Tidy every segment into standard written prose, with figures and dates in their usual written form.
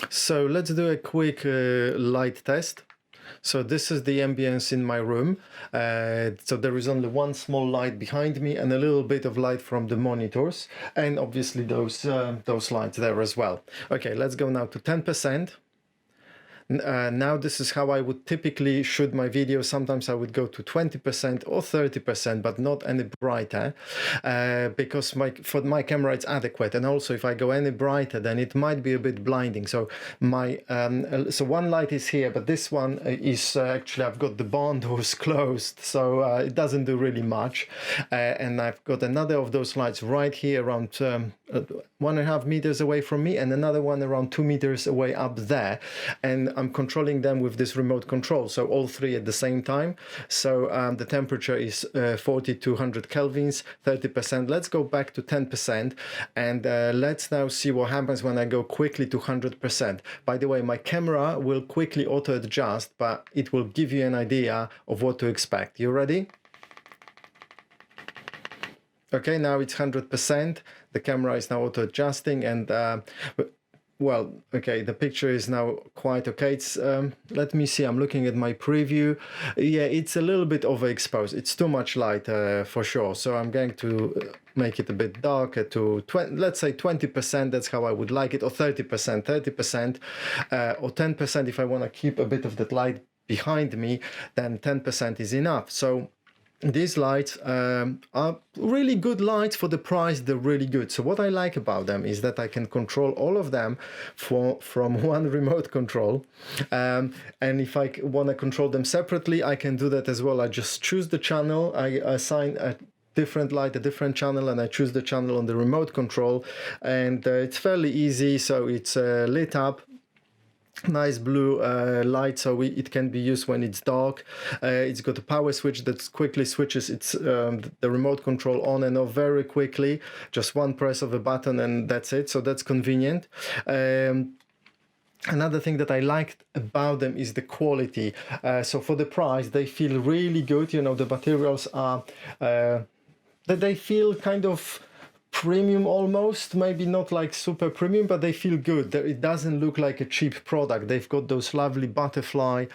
So let's do a quick light test. So this is the ambience in my room. So there is only one small light behind me and a little bit of light from the monitors, and obviously those lights there as well. Okay, let's go now to 10%. Now this is how I would typically shoot my video. Sometimes I would go to 20% or 30%, but not any brighter, because for my camera it's adequate. And also if I go any brighter, then it might be a bit blinding. So so one light is here, but this one is actually, I've got the barn doors closed, so it doesn't do really much. And I've got another of those lights right here around 1.5 meters away from me, and another one around 2 meters away up there. And I'm controlling them with this remote control, so all three at the same time. So the temperature is 4200 kelvins, 30%. Let's go back to 10%, and let's now see what happens when I go quickly to 100%. By the way, my camera will quickly auto adjust, but it will give you an idea of what to expect. You ready? Okay, now it's 100%. The camera is now auto adjusting, and well, okay, the picture is now quite okay. It's let me see, I'm looking at my preview. Yeah, it's a little bit overexposed. It's too much light for sure. So I'm going to make it a bit darker to let's say 20%. That's how I would like it, or 30%, 30%, or 10% if I want to keep a bit of that light behind me. Then 10% is enough. So these lights are really good lights for the price. They're really good. So what I like about them is that I can control all of them from one remote control. And if I want to control them separately, I can do that as well. I just choose the channel. I assign a different light, a different channel, and I choose the channel on the remote control. And it's fairly easy. So it's lit up. Nice blue light, so it can be used when it's dark. It's got a power switch that quickly switches the remote control on and off very quickly. Just one press of a button and that's it. So that's convenient. Another thing that I liked about them is the quality. So for the price, they feel really good. You know, the materials are that they feel kind of premium almost, maybe not like super premium, but they feel good. It doesn't look like a cheap product. They've got those lovely butterfly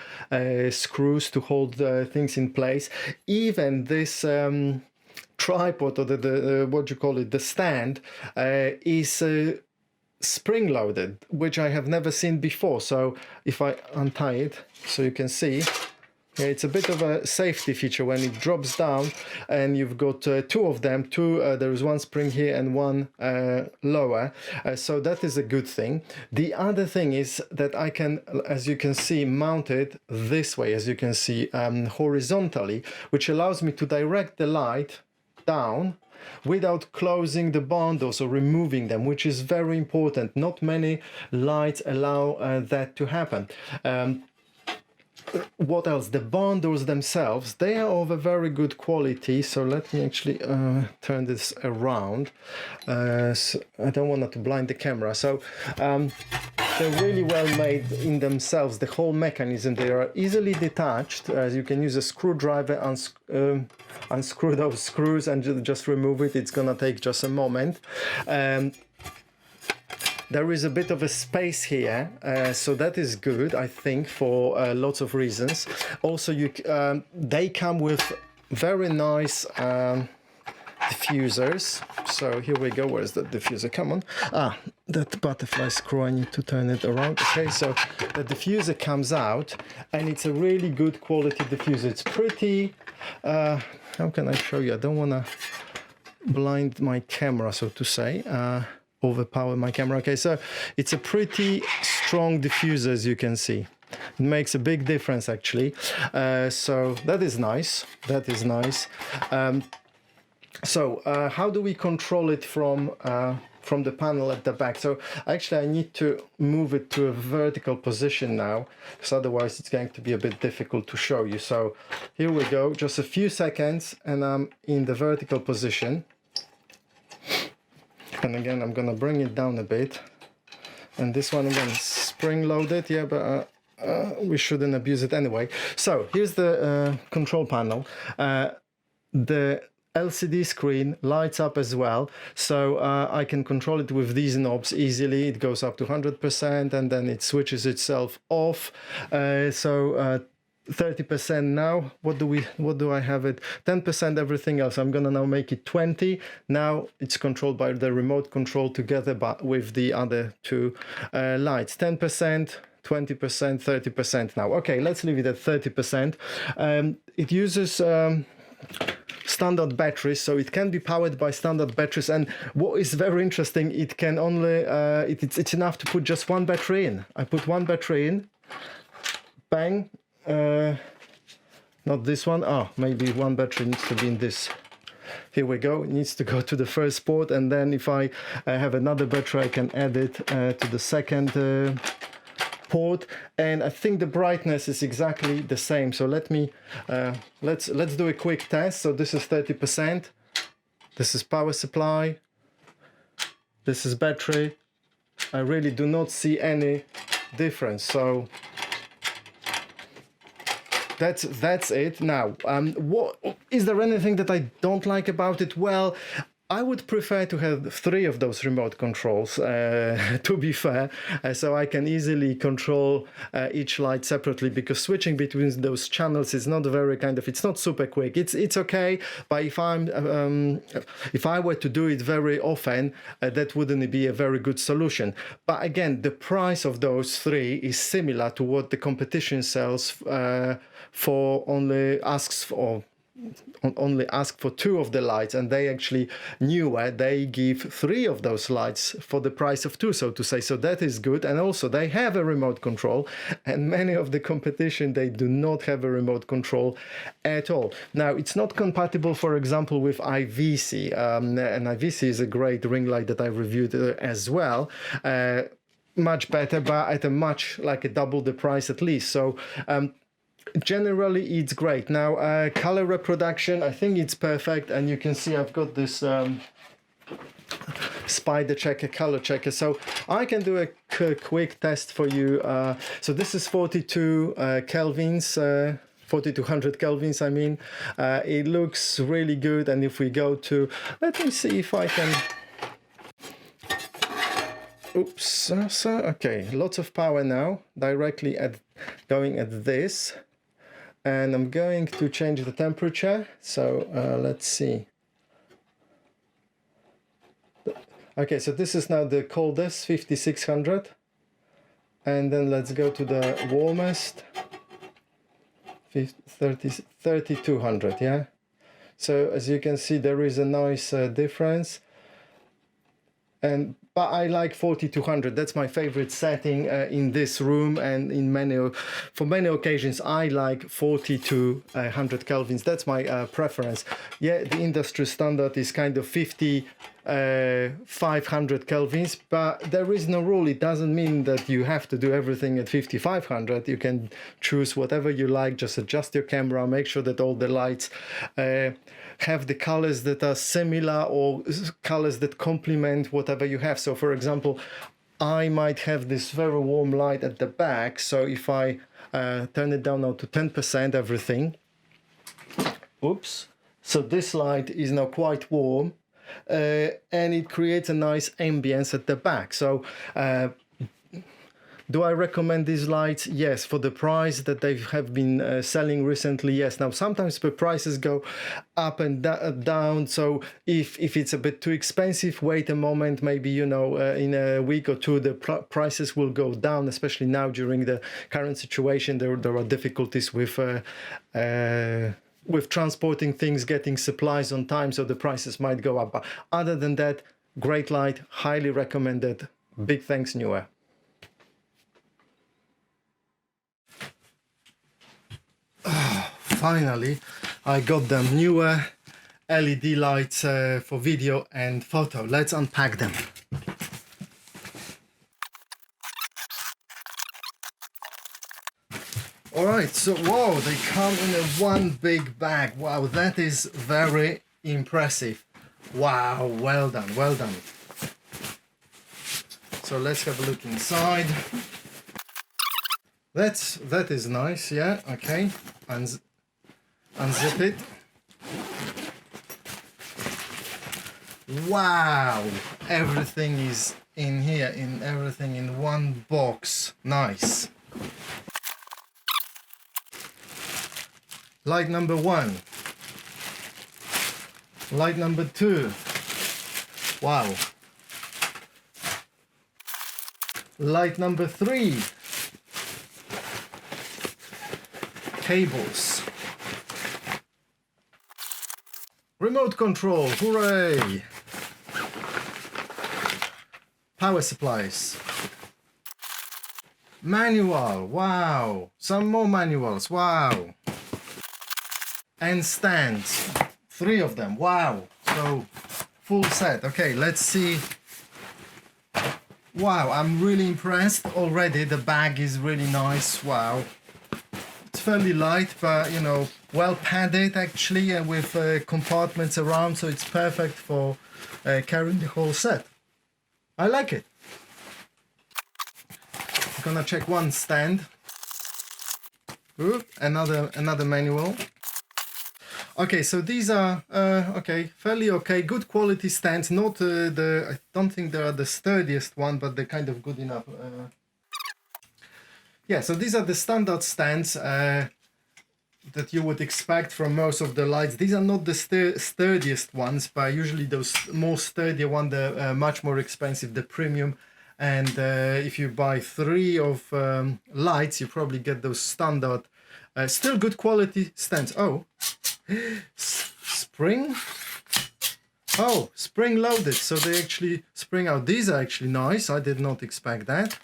screws to hold things in place. Even this tripod, or the what do you call it, the stand, is spring loaded, which I have never seen before. So if I untie it, so you can see, yeah, it's a bit of a safety feature when it drops down, and you've got two of them. There is one spring here and one lower, so that is a good thing. The other thing is that I can, as you can see, mount it this way, as you can see, horizontally, which allows me to direct the light down without closing the barn doors or removing them, which is very important. Not many lights allow that to happen. What else? The barn doors themselves, they are of a very good quality. So let me actually turn this around. So I don't want to blind the camera. So they're really well made in themselves. The whole mechanism, they are easily detached. As you can use a screwdriver, unscrew those screws and just remove it. It's gonna take just a moment. There is a bit of a space here, so that is good, I think, for lots of reasons. Also, they come with very nice diffusers. So here we go. Where's the diffuser? Come on. Ah, that butterfly screw, I need to turn it around. Okay, so the diffuser comes out, and it's a really good quality diffuser. It's pretty, how can I show you? I don't want to blind my camera, so to say. Overpower my camera. Okay, so it's a pretty strong diffuser, as you can see. It makes a big difference, actually. So that is nice. That is nice. So how do we control it from the panel at the back? So actually I need to move it to a vertical position now, because otherwise it's going to be a bit difficult to show you. So here we go, just a few seconds, and I'm in the vertical position. And again, I'm gonna bring it down a bit. And this one, again, spring loaded, yeah, but we shouldn't abuse it anyway. So here's the control panel. The LCD screen, lights up as well, so I can control it with these knobs easily. It goes up to 100% and then it switches itself off. 30% now. What do I have it? 10% everything else. I'm gonna now make it 20. Now it's controlled by the remote control together, but with the other two lights. 10%. 20%, 30% now. Okay, let's leave it at 30%. It uses standard batteries, so it can be powered by standard batteries. And what is very interesting, it can only it's enough to put just one battery in. I put one battery in, bang. Not this one. Oh, maybe one battery needs to be in this. Here we go. It needs to go to the first port, and then if I have another battery, I can add it to the second port. And I think the brightness is exactly the same. So let me let's do a quick test. So this is 30%. This is power supply. This is battery. I really do not see any difference. So that's it. Now, what is there anything that I don't like about it? Well, I would prefer to have 3 of those remote controls, to be fair, so I can easily control each light separately, because switching between those channels is not very it's not super quick. It's okay, but if I were to do it very often, that wouldn't be a very good solution. But again, the price of those 3 is similar to what the competition sells for only ask for 2 of the lights, and they actually Neweer, they give 3 of those lights for the price of 2, so to say. So that is good. And also they have a remote control, and many of the competition, they do not have a remote control at all. Now, it's not compatible, for example, with IVC, and IVC is a great ring light that I reviewed as well. Much better, but at a much double the price at least. So generally it's great. Now, color reproduction, I think it's perfect, and you can see I've got this spider checker, color checker, so I can do a quick test for you. So this is 42 kelvins, 4200 kelvins, I mean. It looks really good, and if we go to, let me see if I can, oops, so okay, lots of power now, directly going at this. And I'm going to change the temperature. So let's see. Okay, so this is now the coldest, 5600. And then let's go to the warmest, 3200, yeah? So as you can see, there is a nice difference. But I like 4200. That's my favorite setting in this room, and for many occasions I like 4200 kelvins. That's my preference. Yeah, the industry standard is kind of 500 kelvins, but there is no rule. It doesn't mean that you have to do everything at 5500. You can choose whatever you like. Just adjust your camera, make sure that all the lights have the colors that are similar, or colors that complement whatever you have. So for example, I might have this very warm light at the back, so if I turn it down now to 10% everything, oops, so this light is now quite warm, and it creates a nice ambience at the back. So do I recommend these lights? Yes, for the price that they have been selling recently, yes. Now, sometimes the prices go up and down, so if it's a bit too expensive, wait a moment, maybe, in a week or two, the prices will go down, especially now during the current situation. There are difficulties with transporting things, getting supplies on time, so the prices might go up. But other than that, great light, highly recommended. Big thanks, Neweer. Finally, I got them. Neweer LED lights for video and photo. Let's unpack them. Alright, so whoa, they come in one big bag. Wow, that is very impressive. Wow, well done, well done. So let's have a look inside. That is nice, yeah, okay. Unzip it. Wow, everything is in here, everything in one box. Nice. Light number 1. Light number 2. Wow. Light number 3. Cables. Remote control, hooray! Power supplies. Manual, wow! Some more manuals, wow! And stands, 3 of them, wow! So, full set. Okay, let's see. Wow, I'm really impressed already. The bag is really nice, wow. It's fairly light, but you know, well padded actually, with compartments around, so it's perfect for carrying the whole set. I like it. I'm gonna check one stand. Ooh, another manual. Okay, so these are okay, fairly okay, good quality stands. Not I don't think they are the sturdiest one, but they're kind of good enough. Yeah, so these are the standard stands that you would expect from most of the lights. These are not the sturdiest ones, but usually those more sturdier ones, they're much more expensive, the premium. And if you buy 3 of lights, you probably get those standard, still good quality stands. Oh, spring. Oh, spring loaded, so they actually spring out. These are actually nice. I did not expect that.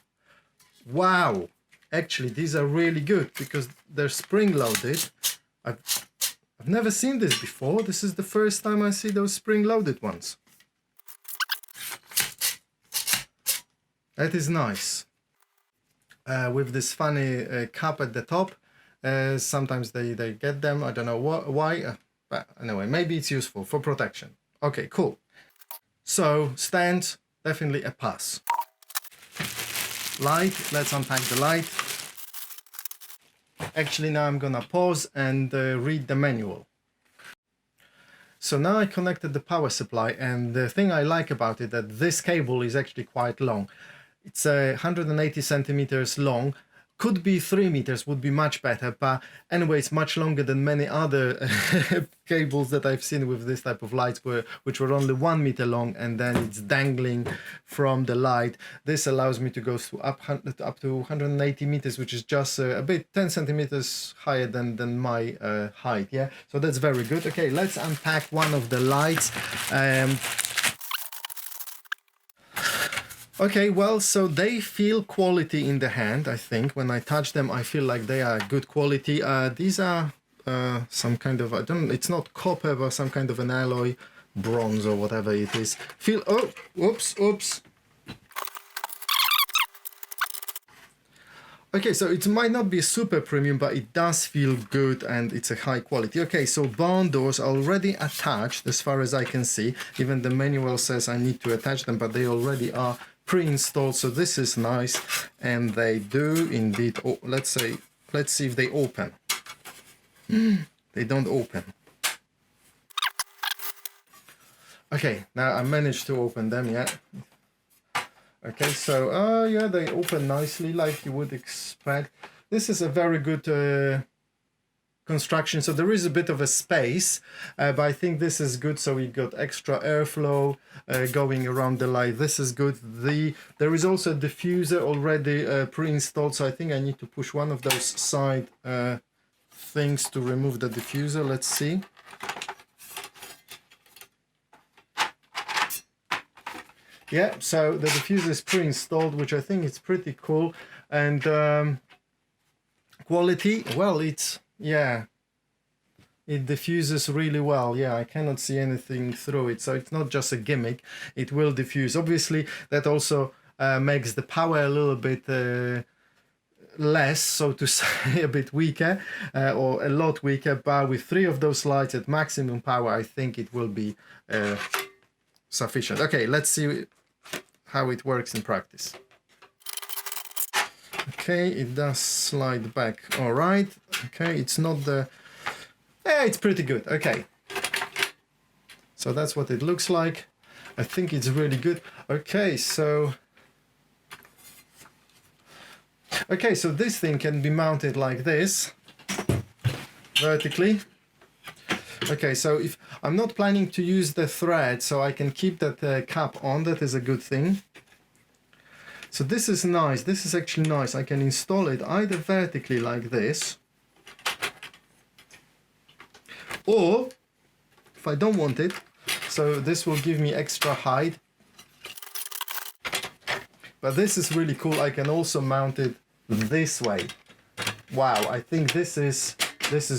Wow. Actually, these are really good because they're spring loaded. I've never seen this before. This is the first time I see those spring loaded ones. That is nice. With this funny cap at the top. Sometimes they get them. I don't know why. But anyway, maybe it's useful for protection. Okay, cool. So, stand, definitely a pass. Light, let's unpack the light. Actually, now I'm gonna pause and read the manual. So now I connected the power supply, and the thing I like about it that this cable is actually quite long. It's 180 centimeters long. Could be 3 meters, would be much better, but anyway, it's much longer than many other cables that I've seen with this type of lights, which were only 1 meter long, and then it's dangling from the light. This allows me to go to up to 180 meters, which is just a bit 10 centimeters higher than my height. Yeah, so that's very good. Okay, let's unpack one of the lights. Okay, well, so they feel quality in the hand, I think. When I touch them, I feel like they are good quality. These are some kind of, it's not copper, but some kind of an alloy, bronze or whatever it is. Oh, oops. Okay, so it might not be super premium, but it does feel good and it's a high quality. Okay, so barn doors are already attached as far as I can see. Even the manual says I need to attach them, but they already are pre-installed, so this is nice. And they do indeed, oh, let's see if they open. They don't open. Okay, now I managed to open them, yeah. Okay, so yeah, they open nicely like you would expect. This is a very good construction, so there is a bit of a space, but I think this is good, so we got extra airflow going around the light. This is good. There is also a diffuser already pre-installed, so I think I need to push one of those side things to remove the diffuser. Let's see. Yeah, so the diffuser is pre-installed, which I think is pretty cool. And quality, well, it's, yeah, it diffuses really well. Yeah, I cannot see anything through it, so it's not just a gimmick. It will diffuse. Obviously, that also makes the power a little bit less, so to say, a bit weaker, or a lot weaker. But with 3 of those lights at maximum power, I think it will be sufficient. Okay, let's see how it works in practice. Okay, it does slide back. All right. Okay, it's not the... Yeah, it's pretty good. Okay. So that's what it looks like. I think it's really good. Okay, so this thing can be mounted like this, vertically. Okay, so if I'm not planning to use the thread, so I can keep that cap on, that is a good thing. So this is nice, this is actually nice. I can install it either vertically like this, or if I don't want it, so this will give me extra height. But this is really cool. I can also mount it this way. Wow, I think this is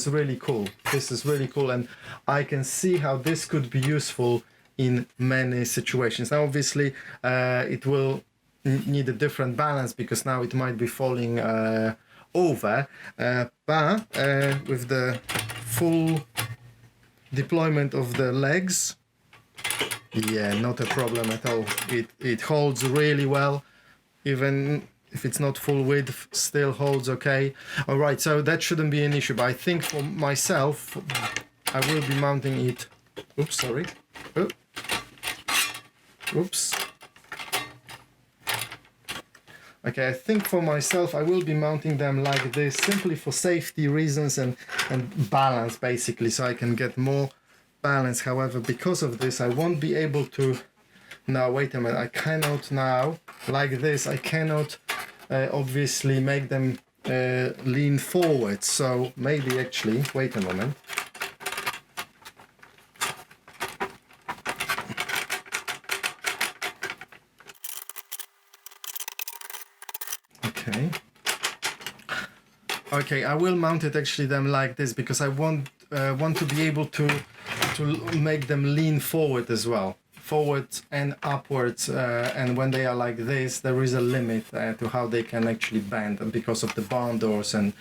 really cool. This is really cool, and I can see how this could be useful in many situations. Now obviously it will need a different balance because now it might be falling over, but with the full deployment of the legs, yeah, not a problem at all. It holds really well, even if it's not full width, still holds okay. All right, so that shouldn't be an issue, but I think for myself I will be mounting it, oops, sorry, oops. Okay, I think for myself I will be mounting them like this, simply for safety reasons and balance basically, so I can get more balance. However, because of this I won't be able to, now wait a minute, I cannot now, like this, I cannot obviously make them lean forward, so maybe actually, wait a moment. Okay, I will mount it actually them like this because I want to be able to make them lean forward as well, forwards and upwards, and when they are like this there is a limit to how they can actually bend because of the barn doors and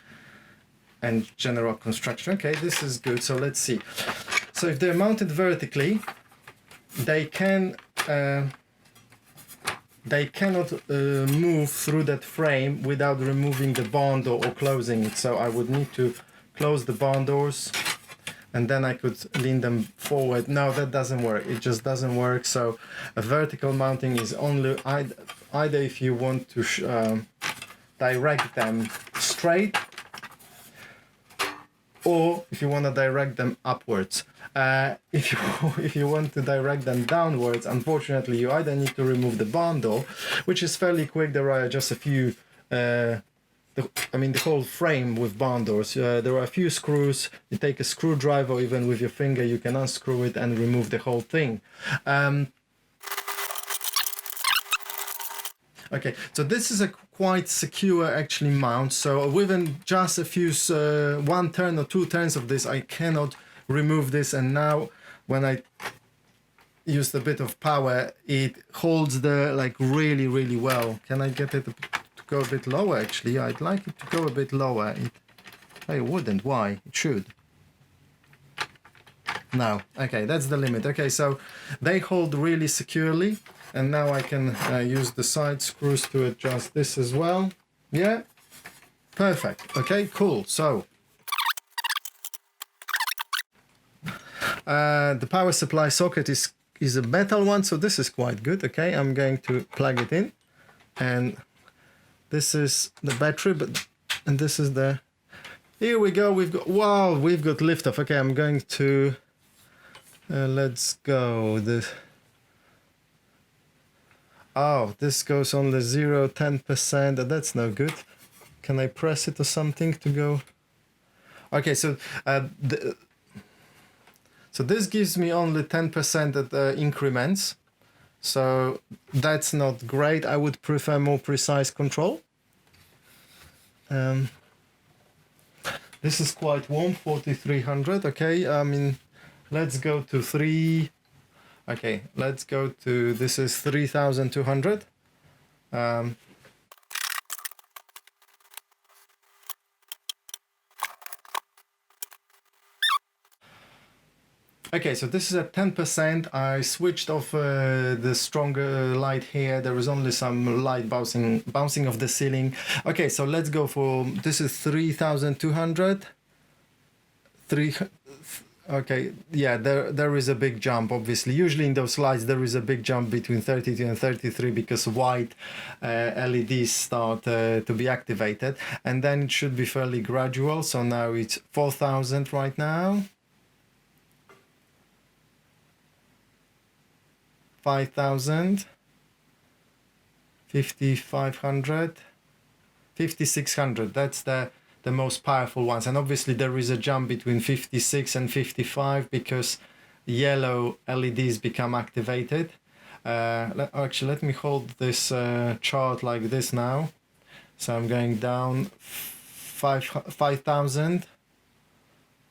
general construction. Okay, this is good. So let's see. So if they're mounted vertically, they cannot move through that frame without removing the barn door or closing it. So I would need to close the barn doors and then I could lean them forward. No, that doesn't work. It just doesn't work. So a vertical mounting is only either if you want to direct them straight, or if you want to direct them upwards. If you want to direct them downwards, unfortunately you either need to remove the barn door, which is fairly quick. There are just a few the whole frame with barn doors, there are a few screws. You take a screwdriver, or even with your finger you can unscrew it and remove the whole thing. Okay, so this is a quite secure actually mount, so within just a few one turn or two turns of this I cannot remove this, and now when I used a bit of power it holds the really well. Can I get it to go a bit lower? Actually I'd like it to go a bit lower. It wouldn't. Why? It should. No. Okay, that's the limit. Okay, so they hold really securely, and now I can use the side screws to adjust this as well. Yeah, perfect. Okay, cool. So the power supply socket is a metal one, so this is quite good. Okay, I'm going to plug it in, and this is the battery, and this is the, here we go. We've got liftoff. Okay, I'm going to let's go. This goes on the 0-10%. That's no good. Can I press it or something to go? Okay, so so this gives me only 10% at increments. So that's not great. I would prefer more precise control. This is quite warm, 4300. Okay, let's go to 3. Okay, let's go to, this is 3200. Okay, so this is at 10%. I switched off the stronger light here. There is only some light bouncing off the ceiling. Okay, so let's go for, this is 3200. Okay, yeah, there is a big jump, obviously. Usually in those slides, there is a big jump between 32 and 33 because white LEDs start to be activated. And then it should be fairly gradual. So now it's 4,000 right now. 5,000. 5,500. 5,600. That's the most powerful ones, and obviously there is a jump between 56 and 55 because yellow LEDs become activated. Actually, let me hold this chart like this now. So I'm going down 5,000,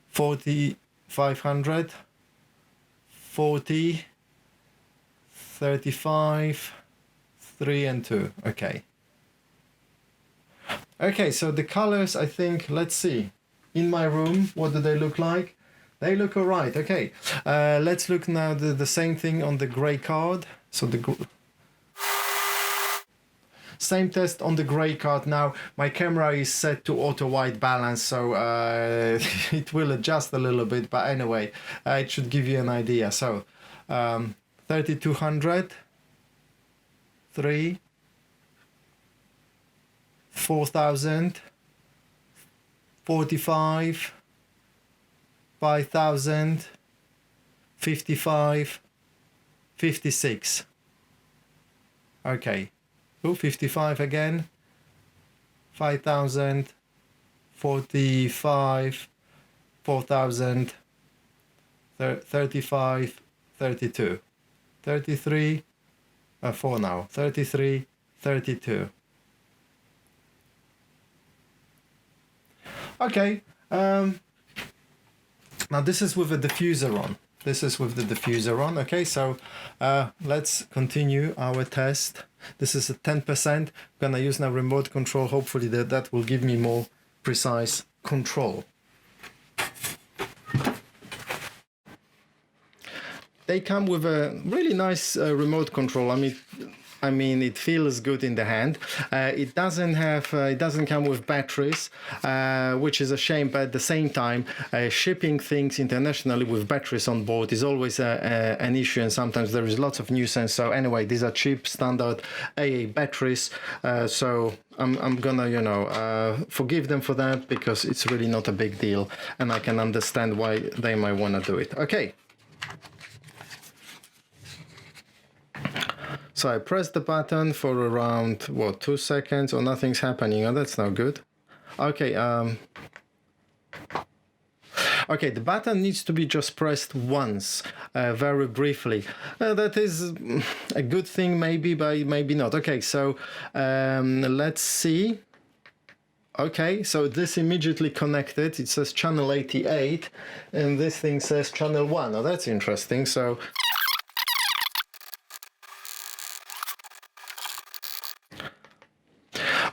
4,500, 40, 35, 3 and 2. Okay. Okay, so the colors, I think, let's see. In my room, what do they look like? They look all right. Okay, let's look now the same thing on the gray card. So same test on the gray card. Now my camera is set to auto white balance, so it will adjust a little bit, but anyway, it should give you an idea. So 3,200, 3, 4,000, 45, 5,000, 55, 56. Okay, 55 again, 5,000, 45, 4,000, 35, 32, 33, 4 now, 33, 32. Okay, now this is with a diffuser on. This is with the diffuser on. Okay, so let's continue our test. This is a 10%. I'm gonna use now remote control. Hopefully that will give me more precise control. They come with a really nice remote control. I mean, it feels good in the hand. It doesn't come with batteries, which is a shame. But at the same time, shipping things internationally with batteries on board is always an issue, and sometimes there is lots of nuisance. So anyway, these are cheap, standard AA batteries. So I'm gonna, forgive them for that because it's really not a big deal, and I can understand why they might want to do it. Okay. So I press the button for around, 2 seconds, or nothing's happening. Oh, that's not good. Okay, okay, the button needs to be just pressed once, very briefly. That is a good thing, maybe, but maybe not. Okay, so let's see. Okay, so this immediately connected. It says channel 88, and this thing says channel 1. Oh, that's interesting. So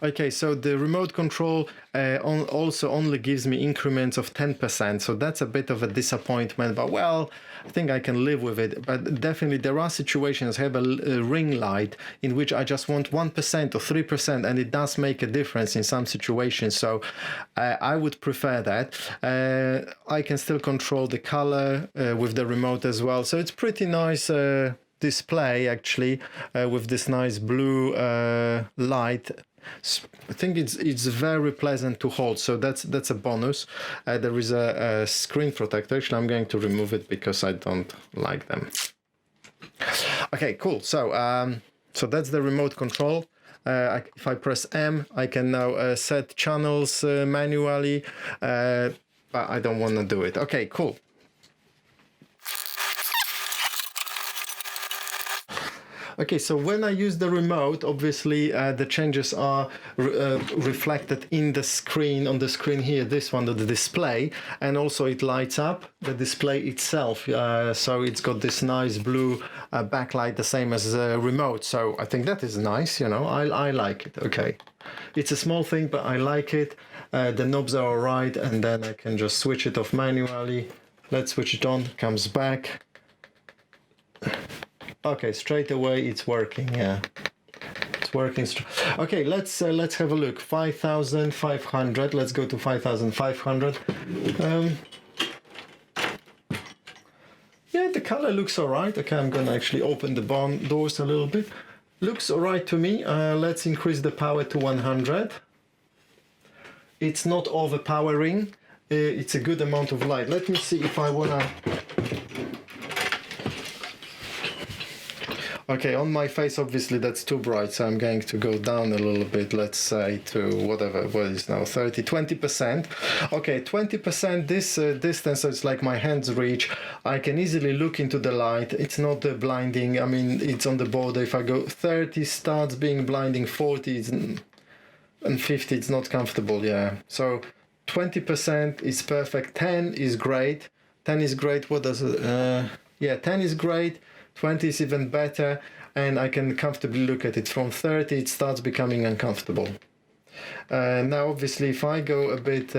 okay, so the remote control also only gives me increments of 10%, so that's a bit of a disappointment, but well, I think I can live with it. But definitely there are situations, I have a ring light in which I just want 1% or 3%, and it does make a difference in some situations, so I would prefer that. I can still control the color with the remote as well, so it's pretty nice display actually, with this nice blue light. I think it's very pleasant to hold, so that's a bonus. There is a screen protector. Actually, I'm going to remove it because I don't like them. Okay, cool. So so that's the remote control. If I press M, I can now set channels manually, but I don't want to do it. Okay, cool. Okay, so when I use the remote, obviously the changes are reflected in the screen, on the screen here, this one, the display, and also it lights up the display itself. So it's got this nice blue backlight, the same as the remote. So I think that is nice, I like it. Okay, it's a small thing, but I like it. The knobs are all right, and then I can just switch it off manually. Let's switch it on, comes back. Okay, straight away it's working. Yeah, it's working. Okay, let's have a look. 5,500. Let's go to 5,500. the color looks all right. Okay, I'm gonna actually open the barn doors a little bit. Looks all right to me. Let's increase the power to 100. It's not overpowering. It's a good amount of light. Let me see if I wanna... Okay, on my face, obviously that's too bright, so I'm going to go down a little bit, let's say to whatever, what is now 30, 20%. Okay, 20%, this distance, so it's like my hands reach. I can easily look into the light. It's not blinding. I mean, it's on the border. If I go 30, starts being blinding, 40 and 50, it's not comfortable, yeah. So 20% is perfect. 10 is great. 10 is great. What does it, yeah, 10 is great. 20 is even better, and I can comfortably look at it. From 30 it starts becoming uncomfortable. Now obviously if I go a bit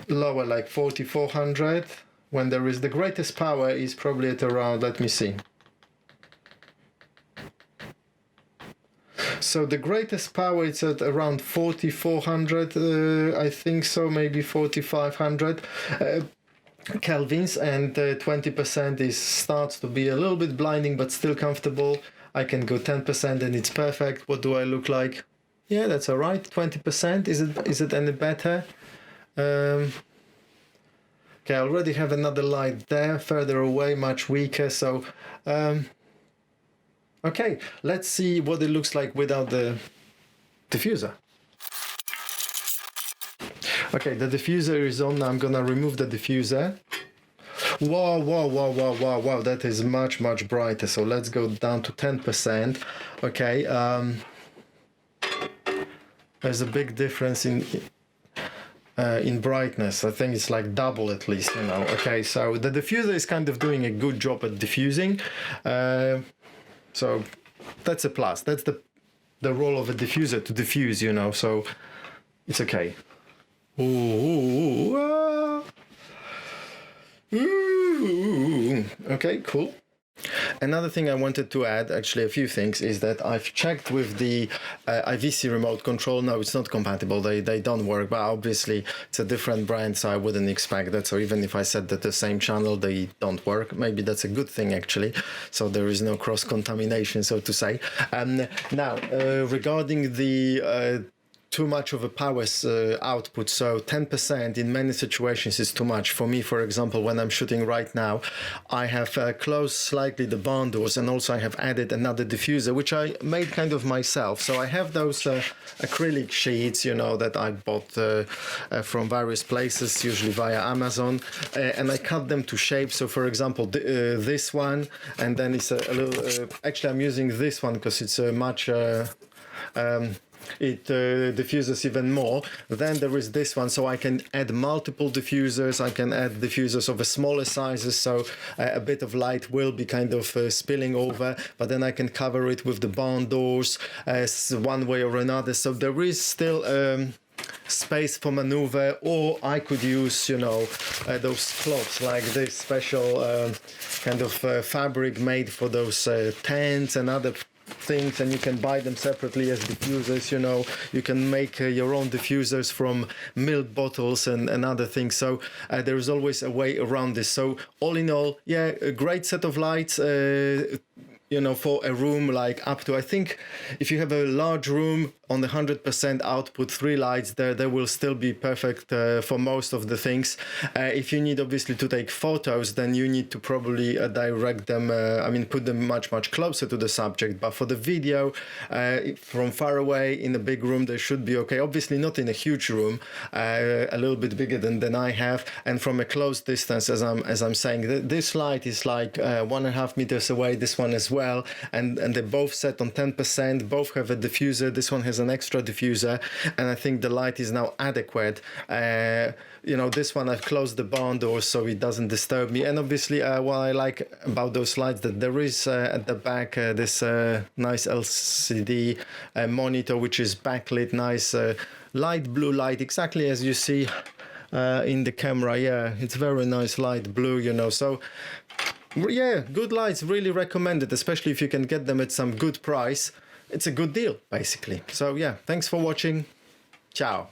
lower, like 4400, when there is the greatest power is probably at around, let me see. So the greatest power is at around 4400, I think so, maybe 4500. Kelvins, and 20% starts to be a little bit blinding but still comfortable. I can go 10% and it's perfect. What do I look like? Yeah, that's all right. 20%, is it any better? Okay, I already have another light there further away, much weaker, so okay, let's see what it looks like without the diffuser. Okay, the diffuser is on. I'm gonna remove the diffuser. Wow, wow, wow, wow, wow, wow, that is much, much brighter. So let's go down to 10%. Okay, there's a big difference in brightness. I think it's like double at least, you know. Okay, so the diffuser is kind of doing a good job at diffusing. So that's a plus. That's the role of a diffuser, to diffuse, you know, so it's okay. Ooh, okay, cool. Another thing I wanted to add, actually a few things, is that I've checked with the IVC remote control. No, it's not compatible. They don't work, but obviously it's a different brand, so I wouldn't expect that. So even if I said that the same channel, they don't work. Maybe that's a good thing, actually. So there is no cross-contamination, so to say. Now, regarding the too much of a power output, so 10% in many situations is too much. For me, for example, when I'm shooting right now, I have closed slightly the barn doors, and also I have added another diffuser, which I made kind of myself. So I have those acrylic sheets, you know, that I bought from various places, usually via Amazon, and I cut them to shape. So for example, this one, and then it's a little, actually I'm using this one because it's a much, it diffuses even more. Then there is this one, so I can add multiple diffusers. I can add diffusers of a smaller sizes, so a bit of light will be kind of spilling over, but then I can cover it with the barn doors one way or another. So there is still space for maneuver, or I could use, you know, those cloths like this special kind of fabric made for those tents and other things, and you can buy them separately as diffusers. You know, you can make your own diffusers from milk bottles and other things, so there is always a way around this. So all in all, yeah, a great set of lights, you know, for a room like up to, I think if you have a large room on the 100% output, 3 lights there will still be perfect for most of the things. If you need obviously to take photos, then you need to probably direct them, I mean put them much closer to the subject. But for the video, from far away in a big room, they should be okay. Obviously not in a huge room, a little bit bigger than I have, and from a close distance, as I'm saying, this light is like 1.5 meters away, this one as well, and they're both set on 10%, both have a diffuser. This one has an extra diffuser, and I think the light is now adequate. You know, this one I've closed the barn door so it doesn't disturb me. And obviously what I like about those lights, that there is at the back this nice LCD monitor which is backlit, nice light blue light, exactly as you see in the camera. Yeah, it's very nice light blue, you know. So yeah, good lights, really recommended, especially if you can get them at some good price. It's a good deal, basically. So yeah, thanks for watching. Ciao.